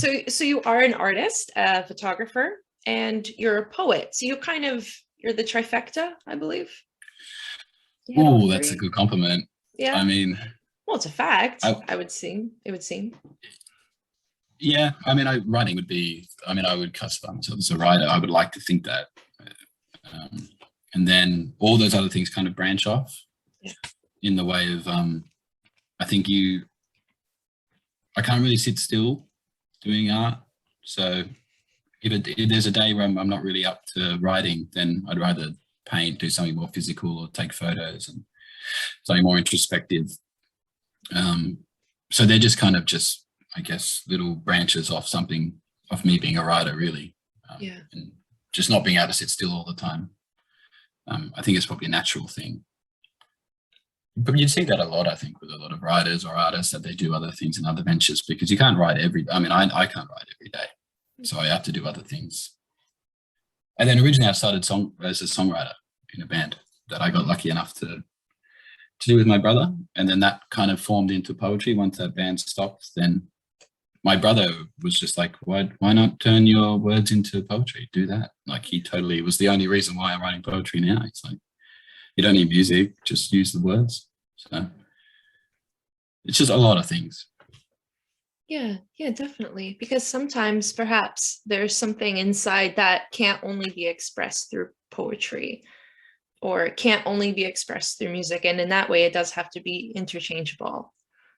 So you are an artist, a photographer, and you're a poet. So you're the trifecta, I believe. Oh, that's a good compliment. Yeah. I mean, well, it's a fact. It would seem. Yeah, I mean, writing would be. I mean, I would classify myself as a writer. I would like to think that, and then all those other things kind of branch off. Yeah. In the way of, I think I can't really sit still doing art. So if there's a day where I'm not really up to writing, then I'd rather paint, do something more physical, or take photos and something more introspective. So they're just kind of I guess, little branches off me being a writer, really. And just not being able to sit still all the time. I think it's probably a natural thing. But you'd see that a lot, I think, with a lot of writers or artists, that they do other things and other ventures, because you can't write I can't write every day. So I have to do other things. And then originally I started as a songwriter in a band that I got lucky enough to do with my brother. And then that kind of formed into poetry. Once that band stopped, then my brother was just like, why not turn your words into poetry? Do that. Like, he totally was the only reason why I'm writing poetry now. It's like, you don't need music, just use the words. So it's just a lot of things. Yeah, definitely. Because sometimes perhaps there's something inside that can't only be expressed through poetry, or can't only be expressed through music. And in that way, it does have to be interchangeable.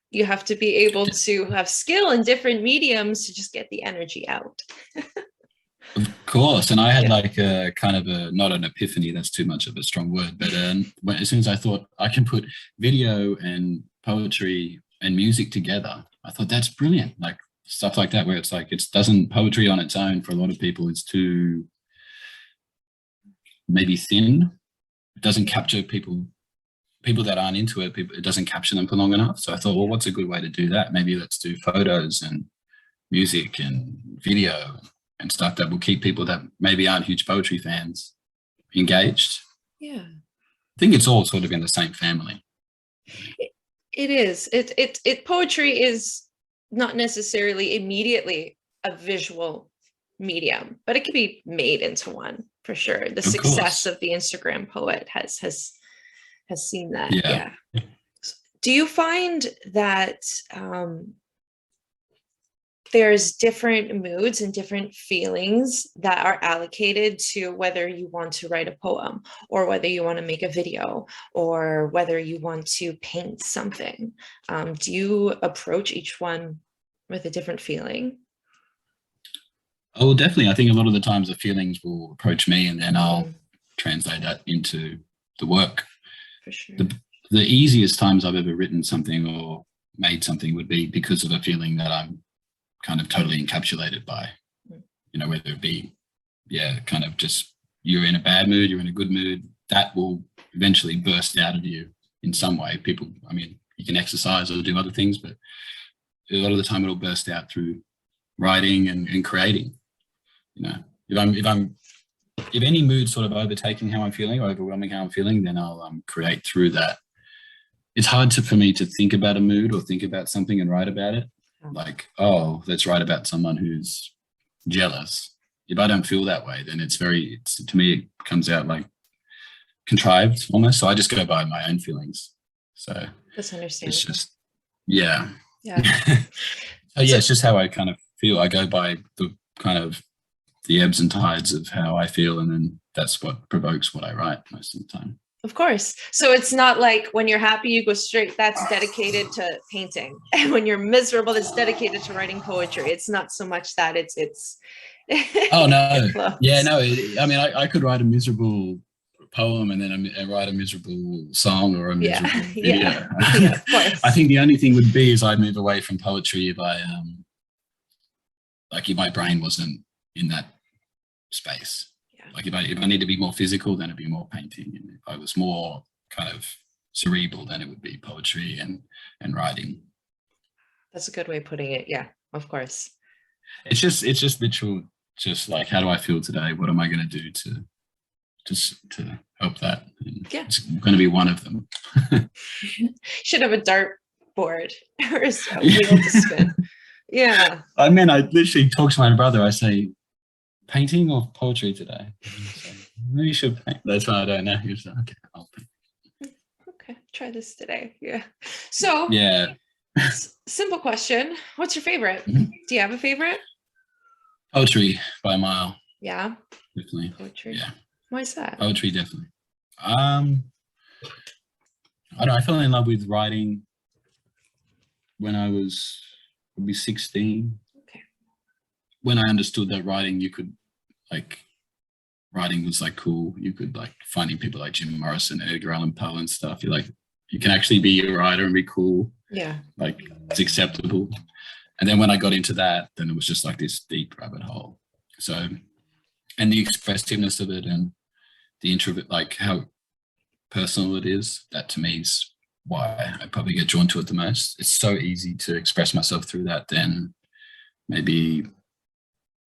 You have to be able to have skill in different mediums to just get the energy out. Of course. And I had like a kind of not an epiphany, that's too much of a strong word, but as soon as I thought I can put video and poetry and music together, I thought that's brilliant. Like stuff like that, where it's like, poetry on its own for a lot of people is too maybe thin. It doesn't capture people that aren't into it. It doesn't capture them for long enough. So I thought, well, what's a good way to do that? Maybe let's do photos and music and video and stuff that will keep people that maybe aren't huge poetry fans engaged. Yeah. I think it's all sort of in the same family. It is. Poetry is not necessarily immediately a visual medium, but it can be made into one for sure. The success of the Instagram poet has seen that. Yeah. Do you find that there's different moods and different feelings that are allocated to whether you want to write a poem, or whether you want to make a video, or whether you want to paint something? Do you approach each one with a different feeling? Oh, definitely. I think a lot of the times the feelings will approach me, and then I'll translate that into the work. For sure. The easiest times I've ever written something or made something would be because of a feeling that I'm kind of totally encapsulated by, whether it be, kind of just you're in a bad mood, you're in a good mood, that will eventually burst out of you in some way. You can exercise or do other things, but a lot of the time it'll burst out through writing and creating. If any mood sort of overtaking how I'm feeling or overwhelming how I'm feeling, then I'll create through that. It's hard for me to think about a mood or think about something and write about it. Like, oh, let's write about someone who's jealous. If I don't feel that way, then to me, it comes out like contrived almost. So I just go by my own feelings. So that's understandable. It's just, yeah. It's just how I kind of feel. I go by the kind of the ebbs and tides of how I feel, and then that's what provokes what I write most of the time. Of course. So it's not like when you're happy, you go straight, that's dedicated to painting. And when you're miserable, it's dedicated to writing poetry. It's not so much that it's oh, no. Yeah, no. I could write a miserable poem and then write a miserable song or a miserable video. Yeah, of course. I think the only thing would be is I'd move away from poetry if if my brain wasn't in that space. Like if I need to be more physical, then it'd be more painting. And if I was more kind of cerebral, then it would be poetry and writing. That's a good way of putting it. Yeah, of course. It's just literal, just like, how do I feel today? What am I going to do to help that? And it's going to be one of them. Should have a dart board or a wheel to spin. Yeah. I mean, I literally talk to my brother. I say, painting or poetry today? Maybe you should paint. That's why I don't know. He's like, okay, I'll paint. Okay, try this today. Yeah. So yeah. Simple question. What's your favorite? Mm-hmm. Do you have a favorite? Poetry by a mile. Yeah. Definitely. Poetry. Yeah. Why is that? Poetry, definitely. I don't know. I fell in love with writing when I was probably 16. Okay. When I understood that writing, writing was like cool. You could like finding people like Jim Morrison and Edgar Allan Poe and stuff. You're like, you can actually be a writer and be cool. Yeah. Like it's acceptable. And then when I got into that, then it was just like this deep rabbit hole. So, and the expressiveness of it and the introvert, like how personal it is, that to me is why I probably get drawn to it the most. It's so easy to express myself through that than maybe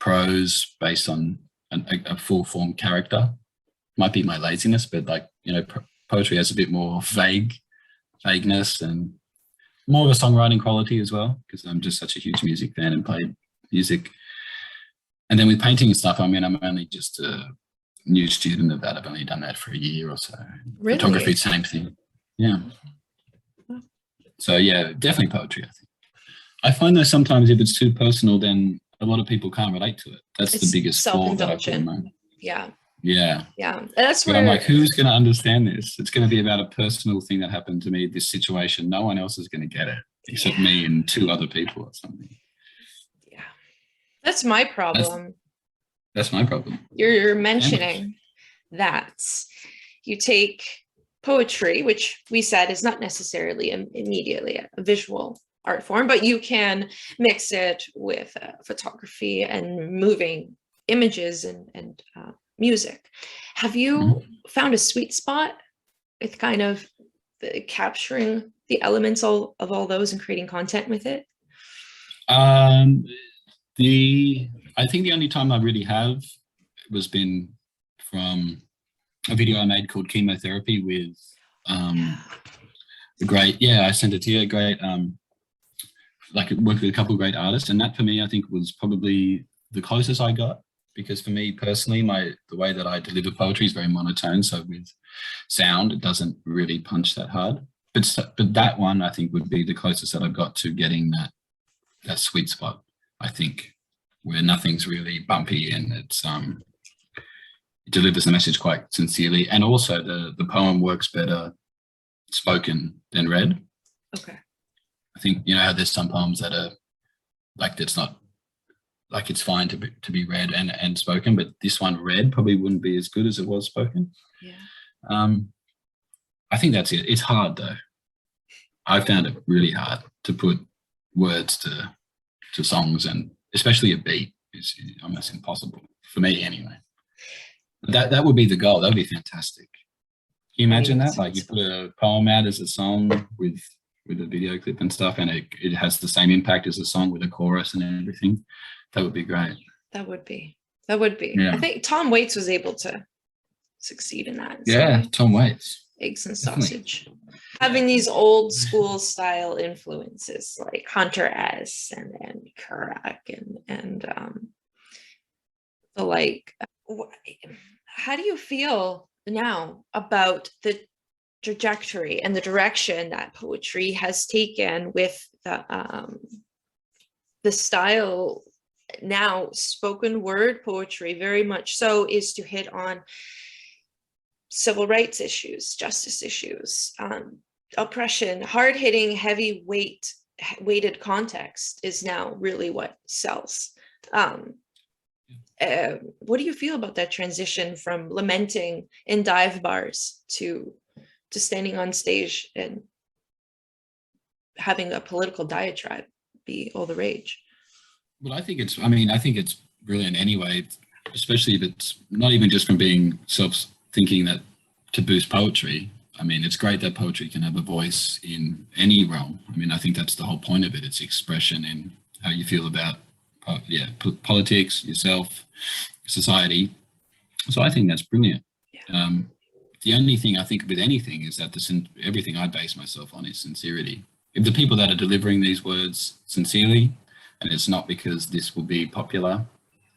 prose based on a full form character. Might be my laziness, but like, you know, poetry has a bit more vagueness and more of a songwriting quality as well, because I'm just such a huge music fan and play music. And then with painting and stuff, I mean, I'm only just a new student of that. I've only done that for a year or so. Really? Photography, same thing. Yeah. So yeah, definitely poetry, I think. I find that sometimes if it's too personal, then a lot of people can't relate to it. That's the biggest flaw that I put in mind. Yeah. Yeah. Yeah. That's but where I'm like, who's going to understand this? It's going to be about a personal thing that happened to me, this situation. No one else is going to get it except me and two other people or something. Yeah. That's my problem. That's my problem. You're mentioning that you take poetry, which we said is not necessarily immediately a visual art form, but you can mix it with photography and moving images and music. Have you found a sweet spot with kind of capturing the elements of all those and creating content with it? I think the only time I really have was been from a video I made called Chemotherapy with I sent it to you, like it worked with a couple of great artists, and that for me I think was probably the closest I got, because for me personally the way that I deliver poetry is very monotone, so with sound it doesn't really punch that hard, but that one I think would be the closest that I've got to getting that sweet spot, I think, where nothing's really bumpy and it delivers the message quite sincerely, and also the poem works better spoken than read. Okay. I think, you know how there's some poems that are like, it's not like, it's fine to be read and spoken, but this one read probably wouldn't be as good as it was spoken. Yeah. I think that's it. It's hard though. I found it really hard to put words to songs, and especially a beat is almost impossible for me anyway. That would be the goal. That would be fantastic. Can you imagine that? Like you put a poem out as a song with a video clip and stuff, and it has the same impact as a song with a chorus and everything. That would be great. That would be. Yeah. I think Tom Waits was able to succeed in that. Yeah, Tom Waits. Eggs and sausage. Having these old school style influences like Hunter S. and Kerouac and the like. How do you feel now about the trajectory and the direction that poetry has taken with the style now? Spoken word poetry very much so is to hit on civil rights issues, justice issues, oppression, hard-hitting, weighted context is now really what sells. What do you feel about that transition from lamenting in dive bars to standing on stage and having a political diatribe be all the rage? Well, I think it's brilliant anyway, especially if it's not even just from being thinking that to boost poetry. I mean, it's great that poetry can have a voice in any realm. I mean, I think that's the whole point of it. It's expression and how you feel about politics, yourself, society. So I think that's brilliant. Yeah. The only thing I think with anything is that everything I base myself on is sincerity. If the people that are delivering these words sincerely, and it's not because this will be popular.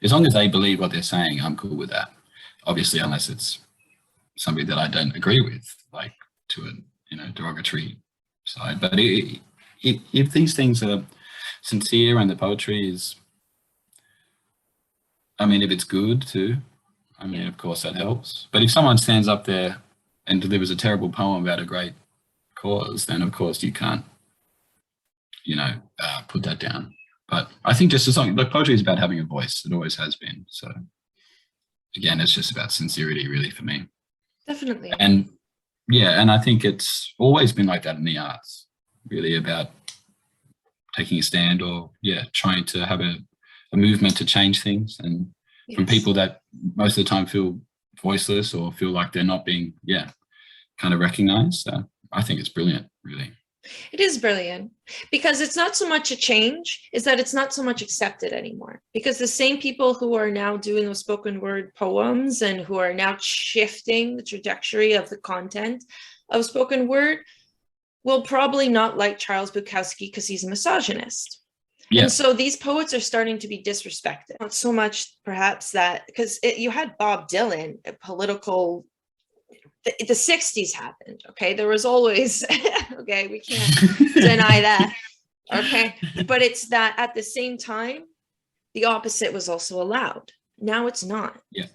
As long as they believe what they're saying, I'm cool with that. Obviously, unless it's somebody that I don't agree with, like to a derogatory side. But if these things are sincere and the poetry is, I mean, if it's good too, I mean, of course that helps. But if someone stands up there and delivers a terrible poem about a great cause, then of course you can't, put that down. But I think just as long, like, poetry is about having a voice. It always has been. So again, it's just about sincerity, really, for me. Definitely. And I think it's always been like that in the arts, really, about taking a stand or trying to have a movement to change things, and from people that most of the time feel voiceless or feel like they're not being kind of recognized. So I think it's brilliant, really. It is brilliant, because it's not so much a change, is that it's not so much accepted anymore, because the same people who are now doing those spoken word poems and who are now shifting the trajectory of the content of spoken word will probably not like Charles Bukowski because he's a misogynist. Yeah. And so these poets are starting to be disrespected. Not so much perhaps that, because you had Bob Dylan, a political, the 60s happened, okay? There was always, okay, we can't deny that, okay? But it's that at the same time, the opposite was also allowed. Now it's not. Yeah.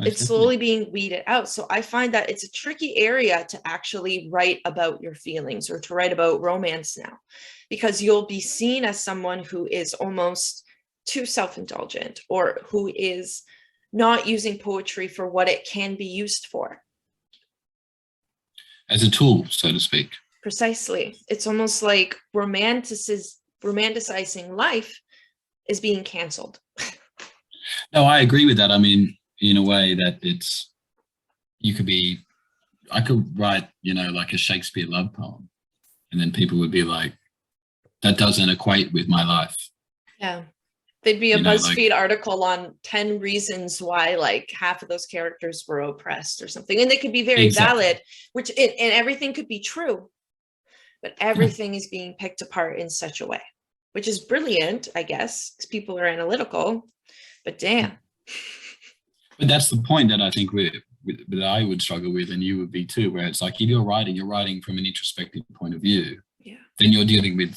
It's slowly being weeded out. So I find that it's a tricky area to actually write about your feelings or to write about romance now, because you'll be seen as someone who is almost too self-indulgent, or who is not using poetry for what it can be used for. As a tool, so to speak. Precisely. It's almost like romanticizing life is being canceled. No, I agree with that. I mean, in a way that I could write, like a Shakespeare love poem, and then people would be like, that doesn't equate with my life. Yeah. There'd be a BuzzFeed article on 10 reasons why like half of those characters were oppressed or something. And they could be very valid, and everything could be true, but everything is being picked apart in such a way, which is brilliant, I guess, because people are analytical, but damn. But that's the point that I think that I would struggle with, and you would be too, where it's like, if you're writing from an introspective point of view, then you're dealing with,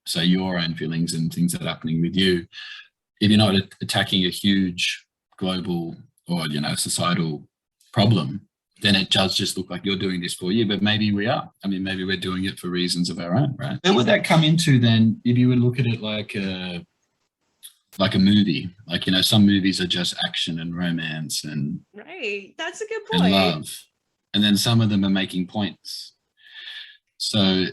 say, your own feelings and things that are happening with you. If you're not attacking a huge global or, societal problem, then it does just look like you're doing this for you, but maybe we are. I mean, maybe we're doing it for reasons of our own, right? Where would that come into then, if you would look at it like a movie? Like, some movies are just action and romance and right. That's a good point. And love. And then some of them are making points. So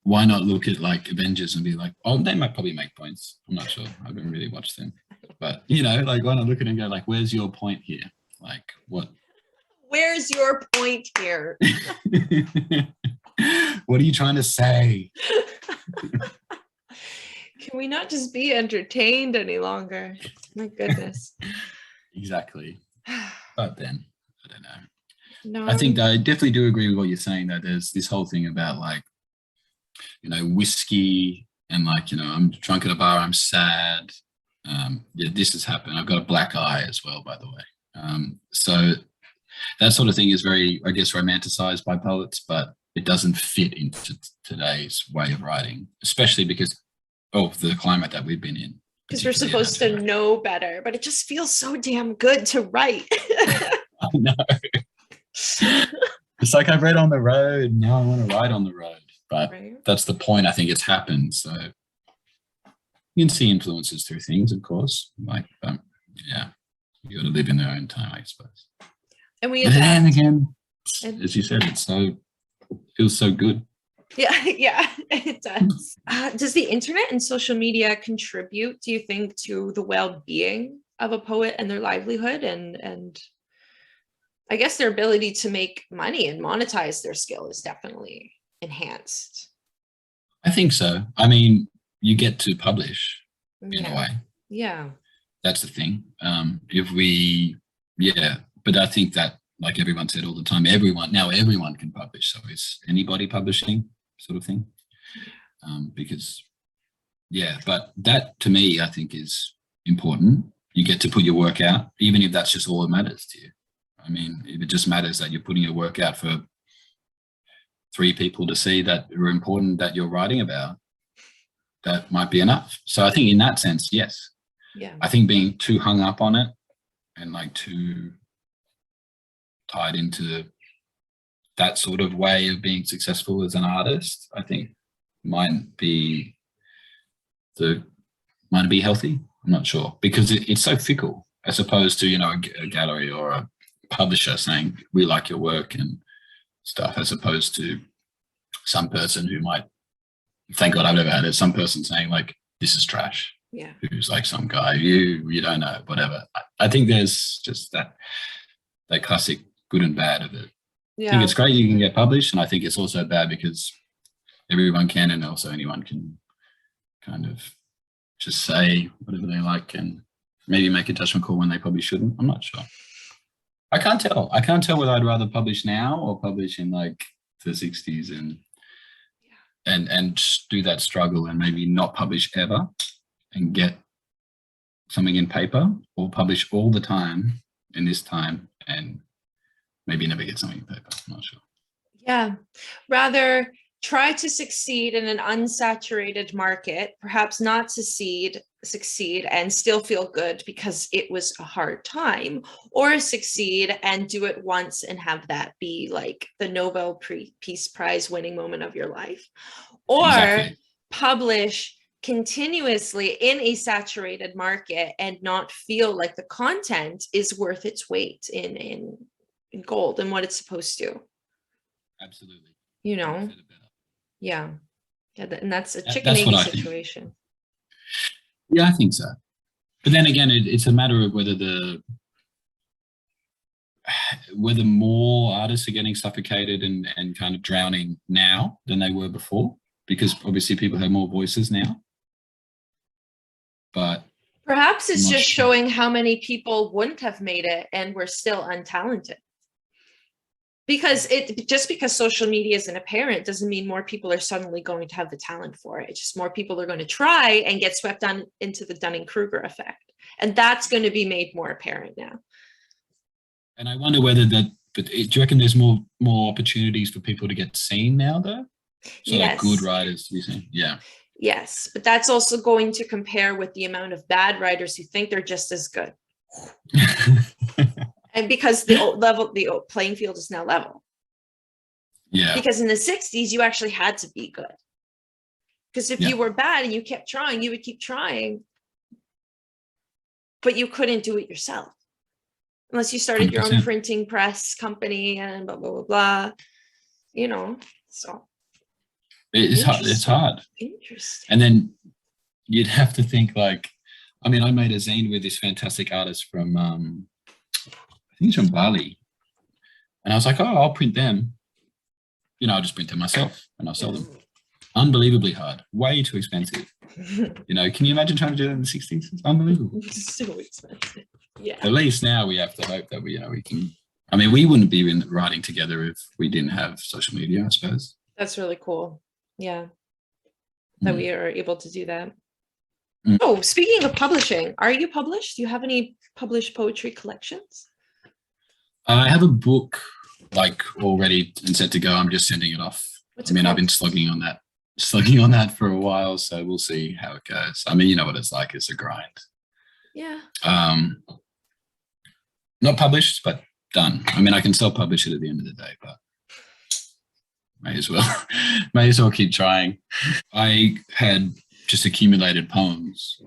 why not look at like Avengers and be like, oh, they might probably make points. I'm not sure. I haven't really watched them. But, like, why not look at it and go like, where's your point here? Like, what? Where's your point here? What are you trying to say? Can we not just be entertained any longer? My goodness. Exactly. But then, I don't know. No. I think I definitely do agree with what you're saying, that there's this whole thing about like, whiskey and like, I'm drunk at a bar, I'm sad. This has happened. I've got a black eye as well, by the way. So that sort of thing is very, I guess, romanticized by poets, but it doesn't fit into today's way of writing, especially because of the climate that we've been in. Because we're supposed to know better, but it just feels so damn good to write. I know. It's like I've read on the road, now I want to write on the road. But that's the point. I think it's happened. So you can see influences through things, of course. Like, you got to live in their own time, I suppose. And we then again, as you said, it feels so good. Yeah, it does. Does the internet and social media contribute, do you think, to the well-being of a poet and their livelihood and I guess their ability to make money and monetize their skill is definitely enhanced? I think so. I mean, you get to publish in a way. Yeah. That's the thing. But I think that, like everyone said all the time, everyone can publish. So is anybody publishing, sort of thing? Because Yeah, but that to me, I think is important. You get to put your work out, even if that's just all that matters to you. I mean, if it just matters that you're putting your work out for 3 people to see that are important that you're writing about, that might be enough. So I think in that sense, yes. Yeah. I think being too hung up on it and like too tied into that sort of way of being successful as an artist, I think might be healthy. I'm not sure, because it's so fickle, as opposed to, you know, a gallery or a publisher saying we like your work and stuff, as opposed to some person who might, thank God I've never had it, some person saying like this is trash. Yeah. Who's like some guy you don't know, whatever. I think there's just that classic good and bad of it. Yeah. I think it's great you can get published, and I think it's also bad because everyone can, and also anyone can kind of just say whatever they like and maybe make a judgment call when they probably shouldn't. I'm not sure. I can't tell whether I'd rather publish now or publish in like the 60s and just do that struggle and maybe not publish ever and get something in paper, or publish all the time in this time and maybe never get something in paper. I'm not sure. Yeah. Rather try to succeed in an unsaturated market, perhaps not succeed and still feel good because it was a hard time, or succeed and do it once and have that be like the Nobel Peace Prize winning moment of your life, or exactly. Publish continuously in a saturated market and not feel like the content is worth its weight in gold and what it's supposed to. Absolutely. You know? Yeah. And that's a chicken egg situation. Yeah, I think so. But then again, it's a matter of whether more artists are getting suffocated and kind of drowning now than they were before, because obviously people have more voices now. But perhaps it's just showing how many people wouldn't have made it and were still untalented. Because because social media isn't apparent doesn't mean more people are suddenly going to have the talent for it. It's just more people are going to try and get swept on into the Dunning Kruger effect. And that's going to be made more apparent now. And I wonder whether do you reckon there's more opportunities for people to get seen now though? So yes. Like good writers to be seen. Yeah. Yes, but that's also going to compare with the amount of bad writers who think they're just as good. And because the playing field is now level. Yeah. Because in the 60s, you actually had to be good. Because if you were bad and you kept trying, you would keep trying. But you couldn't do it yourself. Unless you started 100%. Your own printing press company and blah, blah, blah, blah. You know, so. It's hard. Interesting. And then you'd have to think like, I mean, I made a zine with this fantastic artist from, I think it's from Bali. And I was like, oh, I'll print them. You know, I'll just print them myself and I'll sell them. Unbelievably hard. Way too expensive. You know, can you imagine trying to do that in the 60s? It's unbelievable. It's so expensive. Yeah. At least now we have to hope that we can. I mean, we wouldn't be writing together if we didn't have social media, I suppose. That's really cool. Yeah. That we are able to do that. Oh, speaking of publishing, are you published? Do you have any published poetry collections? I have a book like all ready and set to go. I'm just sending it off. I've been slugging on that for a while, so we'll see how it goes. I mean, you know what it's like. It's a grind. Yeah. Not published, but done. I mean, I can still publish it at the end of the day, but may as well keep trying. I had just accumulated poems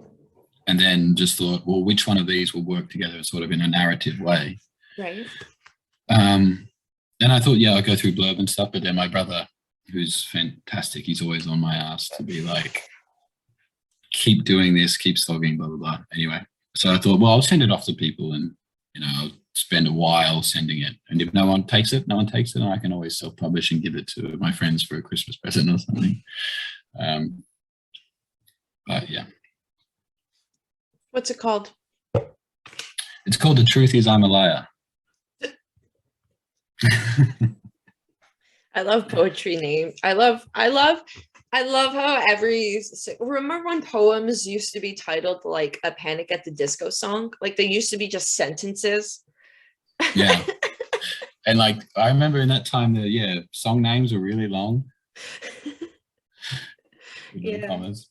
and then just thought, well, which one of these will work together sort of in a narrative way? Right. Then I thought, I'll go through blurb and stuff, but then my brother, who's fantastic, he's always on my ass to be like, keep doing this, keep slogging, blah, blah, blah. Anyway, so I thought, well, I'll send it off to people and, I'll spend a while sending it. And if no one takes it, and I can always self-publish and give it to my friends for a Christmas present or something. But yeah. What's it called? It's called The Truth Is I'm a Liar. I love poetry names. I love I love how remember when poems used to be titled like a Panic at the Disco song? Like they used to be just sentences. Yeah. And like, I remember in that time that, song names were really long. Yeah. Commas.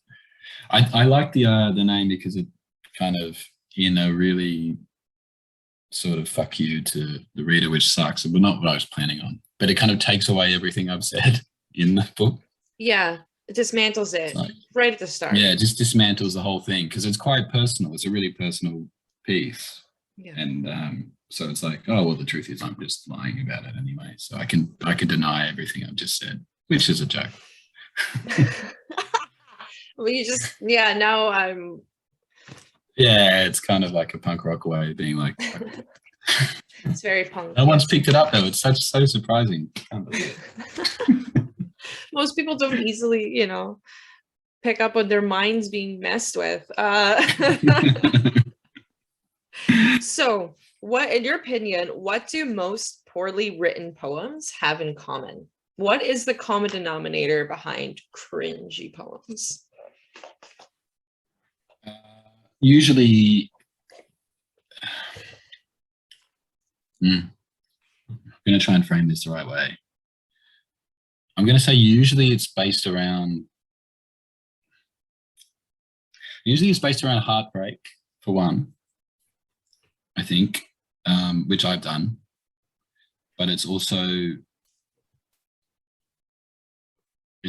I like the name because it kind of, in a really sort of fuck you to the reader, which sucks, but not what I was planning on. But it kind of takes away everything I've said in the book. Yeah, it dismantles it right at the start. Yeah, it just dismantles the whole thing because it's quite personal. It's a really personal piece. Yeah. And so it's like, oh, well, the truth is I'm just lying about it anyway. So I can deny everything I've just said, which is a joke. Well, now I'm... Yeah, it's kind of like a punk rock way of being like... It's very punk. No one's picked it up, though. It's so surprising. Can't believe it. Most people don't easily, pick up on their minds being messed with. So, in your opinion, what do most poorly written poems have in common? What is the common denominator behind cringy poems? Usually, I'm going to try and frame this the right way. I'm going to say usually it's based around heartbreak, for one, I think, which I've done. But it's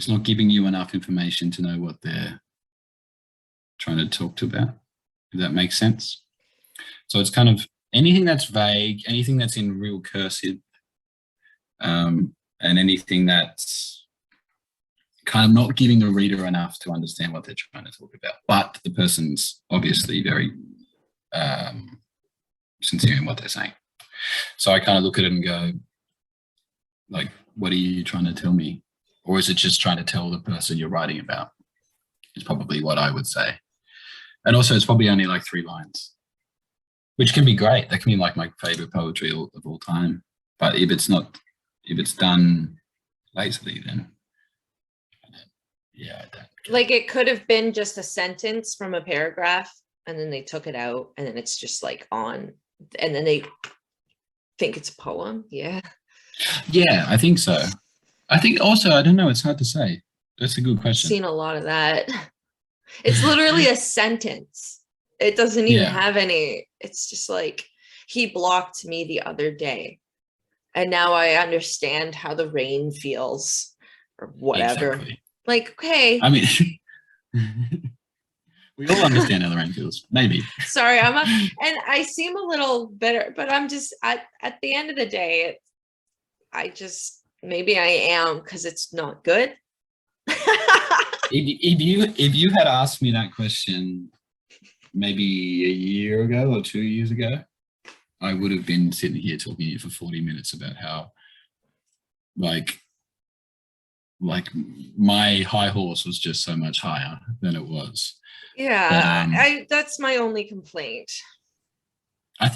not giving you enough information to know what they're trying to talk to about, if that makes sense. So it's kind of anything that's vague, anything that's in real cursive, and anything that's kind of not giving the reader enough to understand what they're trying to talk about. But the person's obviously very sincere in what they're saying. So I kind of look at it and go, like, what are you trying to tell me? Or is it just trying to tell the person you're writing about? Is probably what I would say. And also it's probably only like 3 lines, which can be great. That can be like my favorite poetry of all time. But if it's done lazily, then I don't. Like it could have been just a sentence from a paragraph and then they took it out and then it's just like on, and then they think it's a poem. Yeah. Yeah, I think so. I think also, I don't know, it's hard to say. That's a good question. I've seen a lot of that. It's literally a sentence. It doesn't even have any, it's just like, he blocked me the other day. And now I understand how the rain feels or whatever. Exactly. Like, okay. I mean, we all understand how the rain feels, maybe. Sorry, and I seem a little bitter, but I'm just, at the end of the day, maybe I am because it's not good. If you had asked me that question maybe a year ago or 2 years ago, I would have been sitting here talking to you for 40 minutes about how like my high horse was just so much higher than it was. Yeah, but, that's my only complaint. I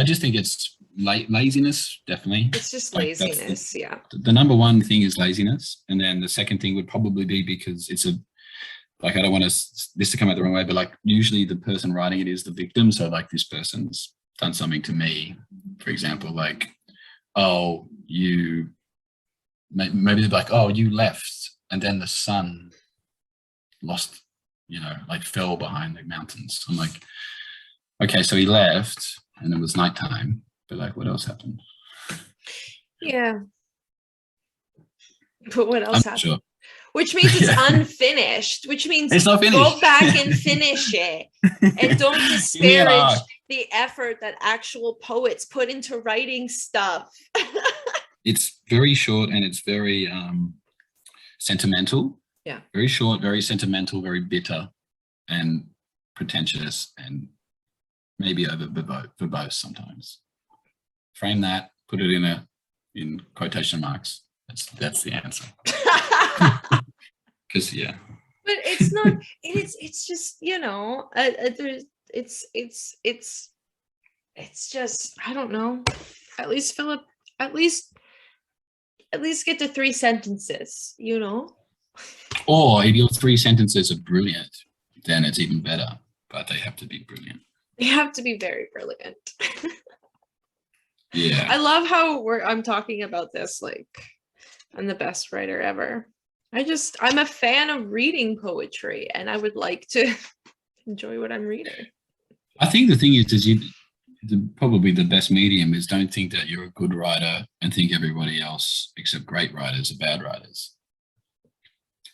just think it's laziness, definitely. It's just laziness, The number one thing is laziness. And then the second thing would probably be because it's I don't want this to come out the wrong way, but like usually the person writing it is the victim. So like this person's done something to me, for example, like, oh, maybe they're like, oh, you left and then the sun lost, fell behind the mountains. I'm like, okay, so he left and it was nighttime, but like what else happened? Yeah. But what else happened? Sure. Which means it's unfinished, which means it's not finished. Go back and finish it. And don't disparage the effort that actual poets put into writing stuff. It's very short and it's very sentimental. Yeah. Very short, very sentimental, very bitter and pretentious and maybe over verbose sometimes. Frame that, put it in quotation marks. That's the answer. Because but it's not. It's just it's just, I don't know. At least Philip. At least get to 3 sentences. Or if your 3 sentences are brilliant, then it's even better, but they have to be brilliant. They have to be very brilliant. Yeah. I love how I'm talking about this like I'm the best writer ever. I'm a fan of reading poetry, and I would like to enjoy what I'm reading. I think the thing is probably the best medium is don't think that you're a good writer and think everybody else except great writers are bad writers.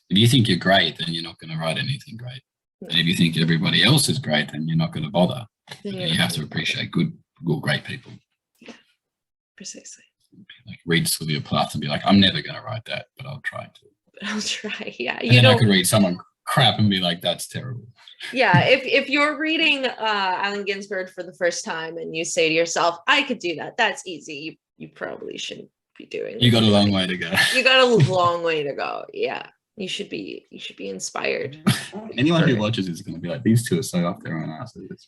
If you think you're great, then you're not going to write anything great. And if you think everybody else is great, then you're not going to bother. You have to appreciate good, great people. Yeah, precisely. Like read Sylvia Plath and be like, I'm never going to write that, but I'll try to. I'll try, yeah. And then I could read someone crap and be like, that's terrible. Yeah, if you're reading Allen Ginsberg for the first time and you say to yourself, I could do that, that's easy, you probably shouldn't be doing it. You got a long way to go. You got a long way to go. Yeah. You should be inspired. Anyone who watches is going to be like, these two are so off their own asses.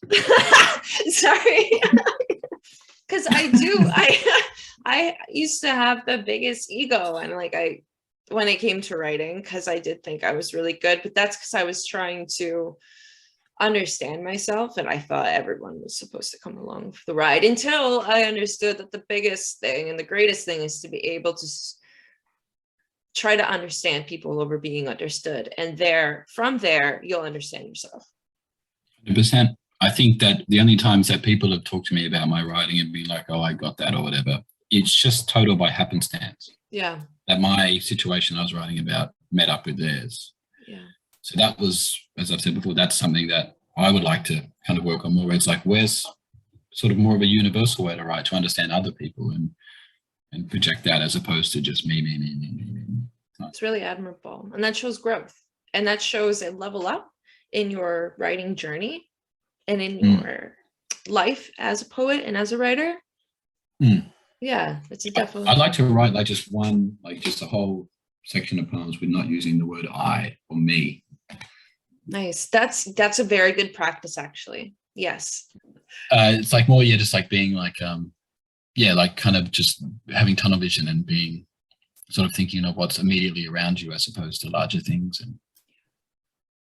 Sorry. Because I used to have the biggest ego, and when it came to writing, because I did think I was really good, but that's because I was trying to understand myself, and I thought everyone was supposed to come along for the ride, until I understood that the biggest thing and the greatest thing is to be able to try to understand people over being understood, and from there you'll understand yourself. 100%. I think that the only times that people have talked to me about my writing and been like, oh, I got that or whatever, it's just total by happenstance. Yeah. That my situation I was writing about met up with theirs. Yeah. So that was, as I've said before, that's something that I would like to kind of work on more. It's like, where's sort of more of a universal way to write, to understand other people and project that, as opposed to just me. It's really admirable. And that shows growth. And that shows a level up in your writing journey and in your life as a poet and as a writer. Yeah, it's definitely. I'd like to write just a whole section of poems with not using the word I or me. Nice. That's a very good practice, actually. Yes. It's like more, just like being like, like kind of just having tunnel vision and being sort of thinking of what's immediately around you as opposed to larger things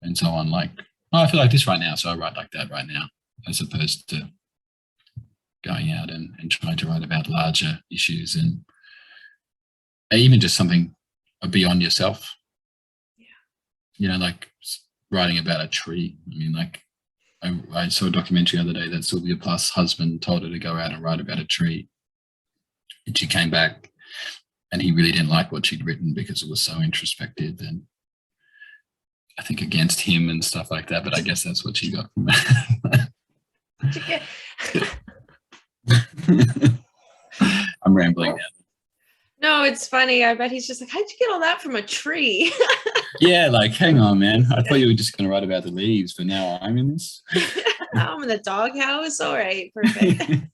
and so on. Like, oh, I feel like this right now, so I write like that right now, as opposed to going out and trying to write about larger issues and even just something beyond yourself. Yeah. Like writing about a tree. I mean, like I saw a documentary the other day that Sylvia Plath's husband told her to go out and write about a tree. And she came back and he really didn't like what she'd written because it was so introspective and I think against him and stuff like that. But I guess that's what she got from it. I'm rambling now. No, it's funny. I bet he's just like, how'd you get all that from a tree? Yeah, like, hang on, man. I thought you were just going to write about the leaves, but now I'm in this. I'm in the doghouse. All right, perfect.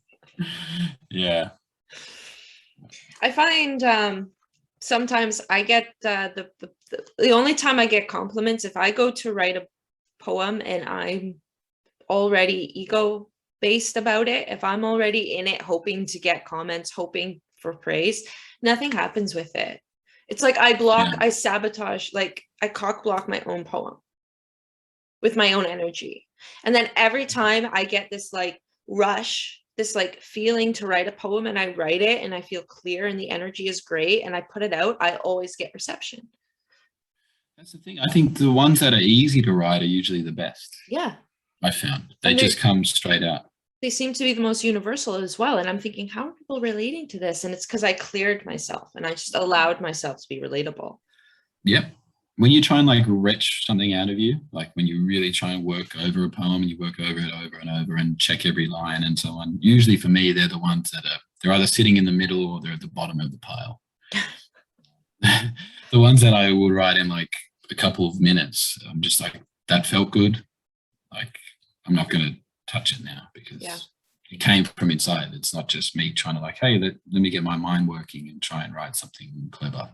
Yeah. I find sometimes I get the only time I get compliments if I go to write a poem and I'm already ego-based about it. If I'm already in it, hoping to get comments, hoping for praise, nothing happens with it. It's like I sabotage, like I cock block my own poem with my own energy. And then every time I get this like rush, this like feeling to write a poem and I write it and I feel clear and the energy is great and I put it out, I always get reception. That's the thing. I think the ones that are easy to write are usually the best. Yeah. I found they just come straight out. They seem to be the most universal as well. And I'm thinking, how are people relating to this? And it's because I cleared myself and I just allowed myself to be relatable. Yep. When you try and like retch something out of you, like when you really try and work over a poem and you work over it over and over and check every line and so on, usually for me, they're the ones that they're either sitting in the middle or they're at the bottom of the pile. The ones that I will write in like a couple of minutes, I'm just like, that felt good. Like, I'm not going to touch it now because it came from inside. It's not just me trying to like, hey, let me get my mind working and try and write something clever.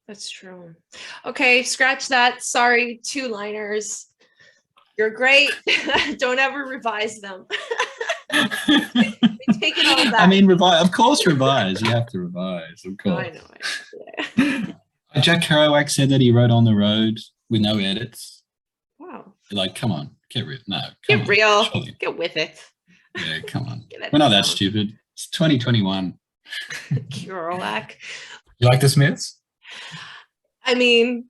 That's true. Okay, scratch that. Sorry, two-liners. You're great. Don't ever revise them. Take it all back. I mean, of course, revise. You have to revise, of course. Oh, I know. Jack Kerouac said that he wrote On the Road with no edits. Wow. Like, come on, get real. No, come get on, real. Surely. Get with it. Yeah, come on. We're not that stupid. It's 2021. Kerouac. You like the Smiths? I mean,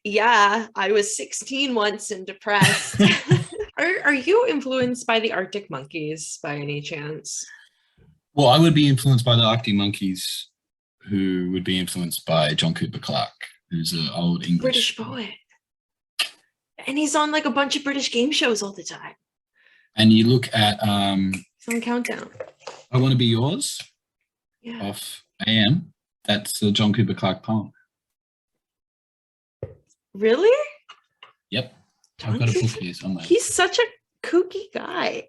yeah, I was 16 once and depressed. Are you influenced by the Arctic Monkeys by any chance? Well, I would be influenced by the Arctic Monkeys, who would be influenced by John Cooper Clarke, who's an old English British poet. And he's on like a bunch of British game shows all the time. And you look at he's on Countdown. I Want to Be Yours off AM. That's a John Cooper Clarke poem. Really? Yep. I've got a book here somewhere. He's such a kooky guy.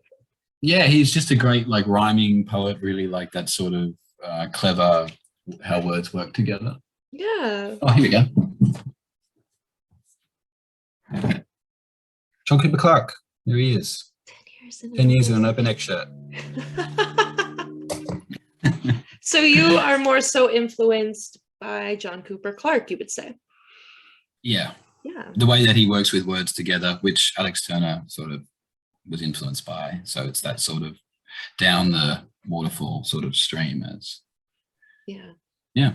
Yeah, he's just a great like rhyming poet, really like that sort of clever how words work together. Yeah. Oh, here we go. John Cooper Clarke. There he is. 10 years in an open X shirt. So you are more so influenced by John Cooper Clarke, you would say? Yeah. Yeah. The way that he works with words together, which Alex Turner sort of was influenced by. So it's that sort of down the waterfall sort of stream as. Yeah. Yeah.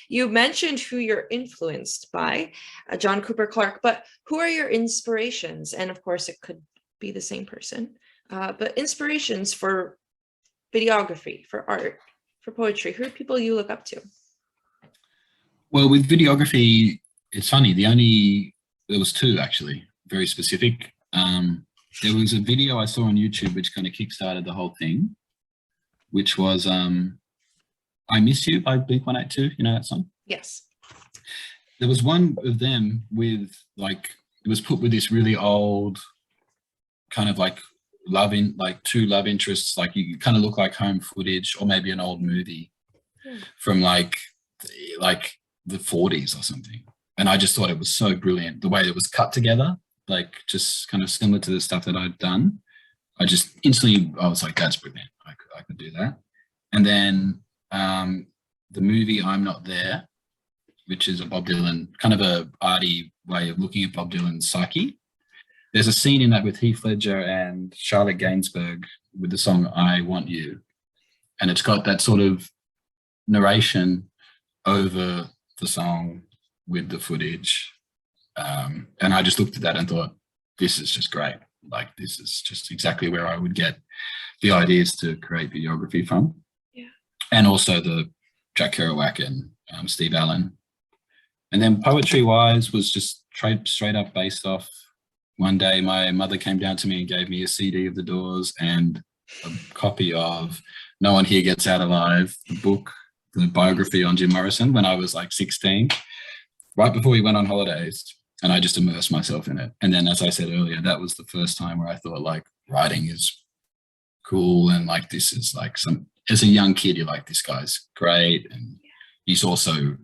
You mentioned who you're influenced by, John Cooper Clarke, but who are your inspirations? And of course, it could be the same person, but inspirations for videography, for art, for poetry. Who are people you look up to? Well, with videography, it's funny. There was two actually, very specific. There was a video I saw on YouTube which kind of kickstarted the whole thing, which was I Miss You by Blink-182. You know that song? Yes. There was one of them with like, it was put with this really old kind of like two love interests. Like you kind of look like home footage or maybe an old movie from like the 40s or something. And I just thought it was so brilliant. The way it was cut together, like just kind of similar to the stuff that I'd done. I was like, that's brilliant. I could do that. And then the movie I'm Not There, which is a Bob Dylan, kind of a arty way of looking at Bob Dylan's psyche. There's a scene in that with Heath Ledger and Charlotte Gainsbourg with the song I Want You. And it's got that sort of narration over the song with the footage. And I just looked at that and thought, this is just great. Like, this is just exactly where I would get the ideas to create videography from. Yeah. And also the Jack Kerouac and Steve Allen. And then poetry-wise was just straight up based off. One day my mother came down to me and gave me a CD of The Doors and a copy of No One Here Gets Out Alive, the book, the biography on Jim Morrison when I was like 16, right before we went on holidays. And I just immersed myself in it. And then, as I said earlier, that was the first time where I thought like writing is cool. And like, this is like as a young kid, you're like, this guy's great. And he's also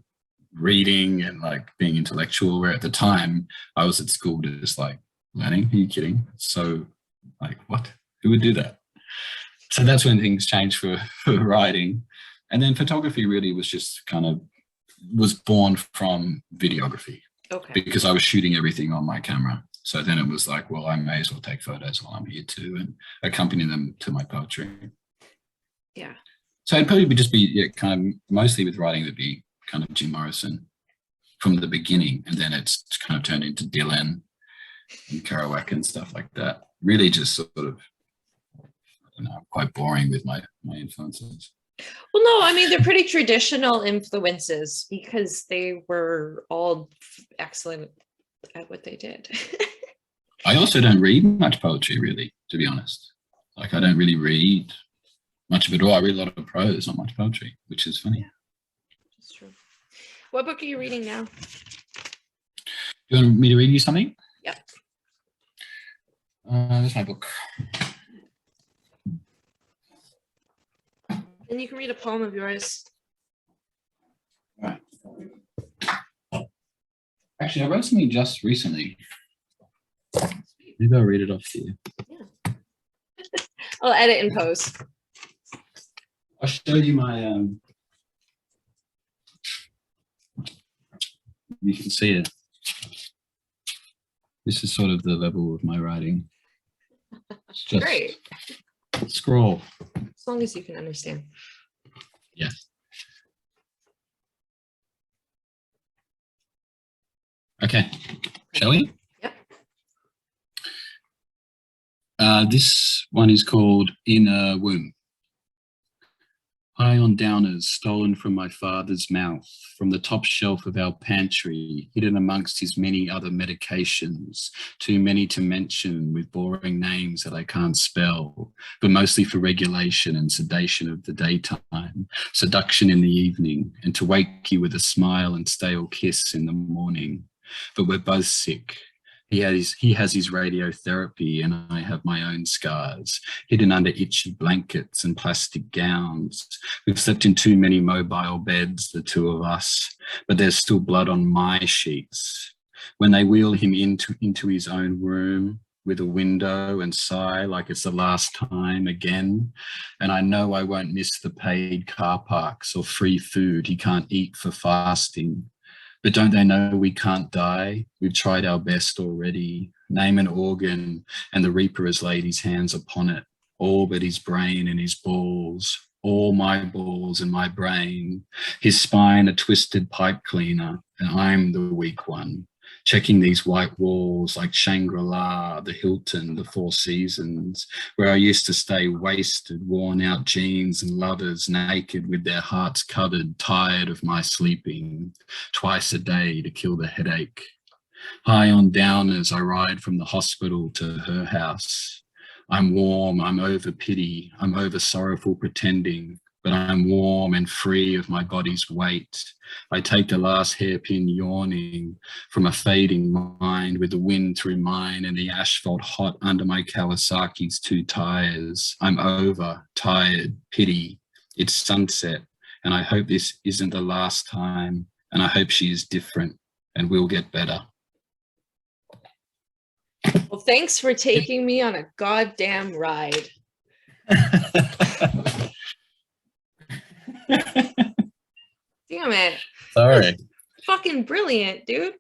reading and like being intellectual, where at the time I was at school just like learning. Are you kidding? So like, what? Who would do that? So that's when things changed for writing. And then photography really was just was born from videography. Okay. Because I was shooting everything on my camera. So then it was like, well, I may as well take photos while I'm here too and accompany them to my poetry. Yeah. So it'd probably just be kind of mostly with writing, it'd be kind of Jim Morrison from the beginning. And then it's kind of turned into Dylan and Kerouac and stuff like that. Really just sort of, I don't know, quite boring with my influences. Well, no, I mean, they're pretty traditional influences because they were all excellent at what they did. I also don't read much poetry, really, to be honest. Like, I don't really read much of it all. I read a lot of prose, not much poetry, which is funny. Yeah, that's true. What book are you reading now? You want me to read you something? Yeah. There's my book. And you can read a poem of yours. Right. Actually, I wrote something just recently. Maybe I'll read it off to you. Yeah. I'll edit and post. I showed you my you can see it. This is sort of the level of my writing. It's just great. Scroll. As long as you can understand. Yes. Okay, shall we? Yep. This one is called Inner Womb. High on downers stolen from my father's mouth, from the top shelf of our pantry, hidden amongst his many other medications, too many to mention with boring names that I can't spell, but mostly for regulation and sedation of the daytime, seduction in the evening, and to wake you with a smile and stale kiss in the morning. But we're both sick. He has his radiotherapy and I have my own scars, hidden under itchy blankets and plastic gowns. We've slept in too many mobile beds, the two of us, but there's still blood on my sheets. When they wheel him into his own room with a window and sigh like it's the last time again, and I know I won't miss the paid car parks or free food he can't eat for fasting. But don't they know we can't die? We've tried our best already. Name an organ, and the Reaper has laid his hands upon it, all but his brain and his balls, all my balls and my brain, his spine a twisted pipe cleaner, and I'm the weak one, checking these white walls like Shangri-La, the Hilton, the Four Seasons, where I used to stay wasted, worn out jeans and lovers naked with their hearts covered, tired of my sleeping, twice a day to kill the headache. High on downers, I ride from the hospital to her house. I'm warm, I'm over pity, I'm over sorrowful pretending, but I'm warm and free of my body's weight. I take the last hairpin yawning from a fading mind with the wind through mine and the asphalt hot under my Kawasaki's two tires. I'm over, tired, pity. It's sunset, and I hope this isn't the last time, and I hope she is different and will get better. Well, thanks for taking me on a goddamn ride. Damn it. Sorry. Fucking brilliant, dude.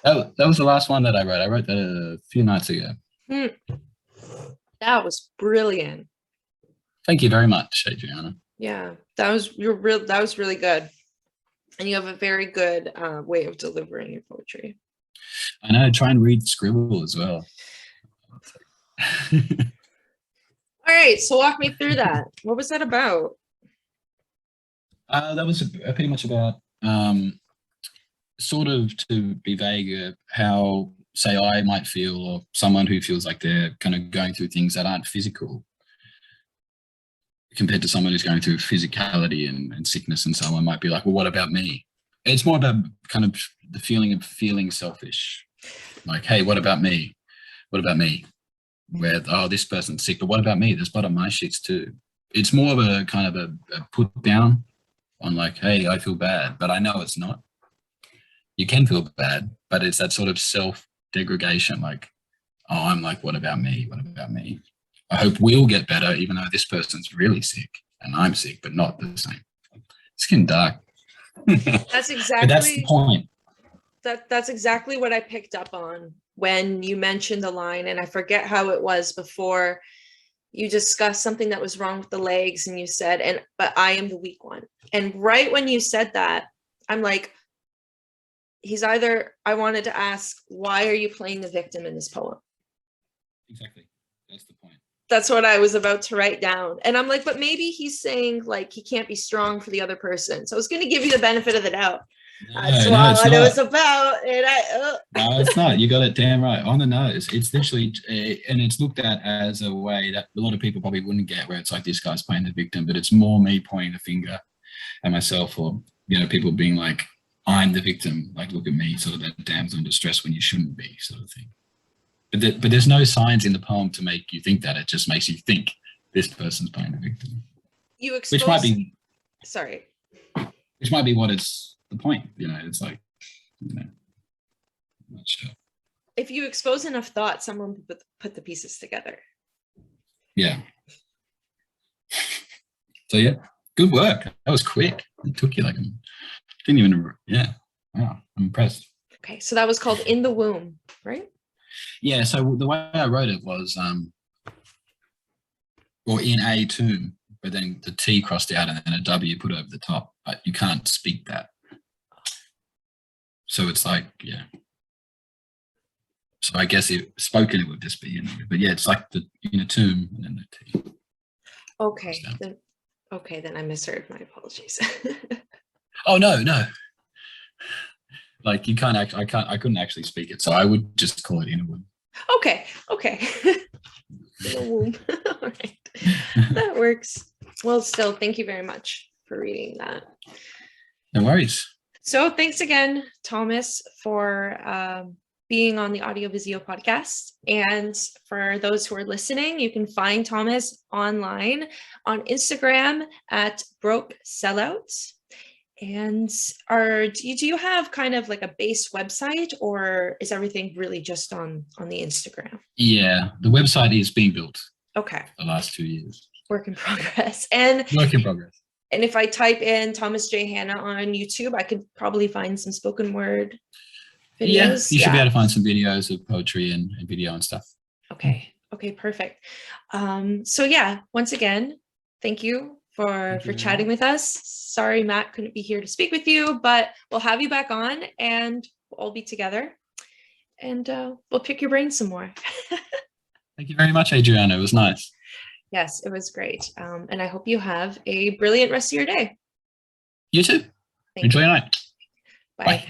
That was the last one that I wrote. I wrote that a few nights ago. That was brilliant. Thank you very much, Adriana. Yeah, that was really good. And you have a very good way of delivering your poetry. I know, try and read Scribble as well. All right, so walk me through that. What was that about? That was pretty much about, sort of, to be vague, how, say, I might feel, or someone who feels like they're kind of going through things that aren't physical, compared to someone who's going through physicality and sickness and so on, might be like, well, what about me? It's more about kind of the feeling of feeling selfish. Like, hey, what about me? What about me? Where, oh, this person's sick, but what about me? There's blood on my sheets too. It's more of a kind of a put down on like, hey, I feel bad, but I know it's not. You can feel bad, but it's that sort of self-degradation, like, oh, I'm like, what about me? What about me? I hope we'll get better, even though this person's really sick and I'm sick, but not the same. It's getting dark. That's exactly. But that's the point. That's exactly what I picked up on when you mentioned the line, and I forget how it was before. You discussed something that was wrong with the legs, and you said, but I am the weak one. And right when you said that, I'm like, I wanted to ask, why are you playing the victim in this poem? Exactly. That's the point. That's what I was about to write down. And I'm like, but maybe he's saying like he can't be strong for the other person. So I was going to give you the benefit of the doubt. That's what it was about. And No, it's not. You got it damn right. On the nose. It's literally, and it's looked at as a way that a lot of people probably wouldn't get, where it's like this guy's playing the victim, but it's more me pointing the finger at myself, or, you know, people being like, I'm the victim, like, look at me, sort of that damsel in distress when you shouldn't be, sort of thing. But there's no signs in the poem to make you think that. It just makes you think this person's playing the victim. Which might be what it's the point, you know. It's like, you know, I'm not sure. If you expose enough thought, someone put the pieces together. Yeah. So yeah, good work. That was quick. It took you like, didn't even, yeah. Wow, I'm impressed. Okay, so that was called In the Womb, right? Yeah, so the way I wrote it was, or in a tomb, but then the T crossed out and then a W put over the top, but you can't speak that. So it's like, yeah. So I guess if spoken, it would just be, but yeah, it's like the in a tomb and then the T. Okay, then I misheard. My apologies. Oh no. Like you can't actually, I couldn't actually speak it, so I would just call it in a womb. Okay. In a womb. All right, that works. Well, still, thank you very much for reading that. No worries. So thanks again, Thomas, for being on the AudioVisio podcast. And for those who are listening, you can find Thomas online on Instagram at Broke Sellout. And do you have kind of like a base website, or is everything really just on the Instagram? Yeah, the website is being built. Okay. The last 2 years. Work in progress. And work in progress. And if I type in Thomas J. Hanna on YouTube, I could probably find some spoken word videos. Yeah, you should be able to find some videos of poetry and video and stuff. Okay, perfect. So yeah, once again, thank you for chatting with us. Sorry, Matt couldn't be here to speak with you, but we'll have you back on and we'll all be together and we'll pick your brain some more. Thank you very much, Adriana. It was nice. Yes, it was great. And I hope you have a brilliant rest of your day. You too. Enjoy your night. Bye. Bye.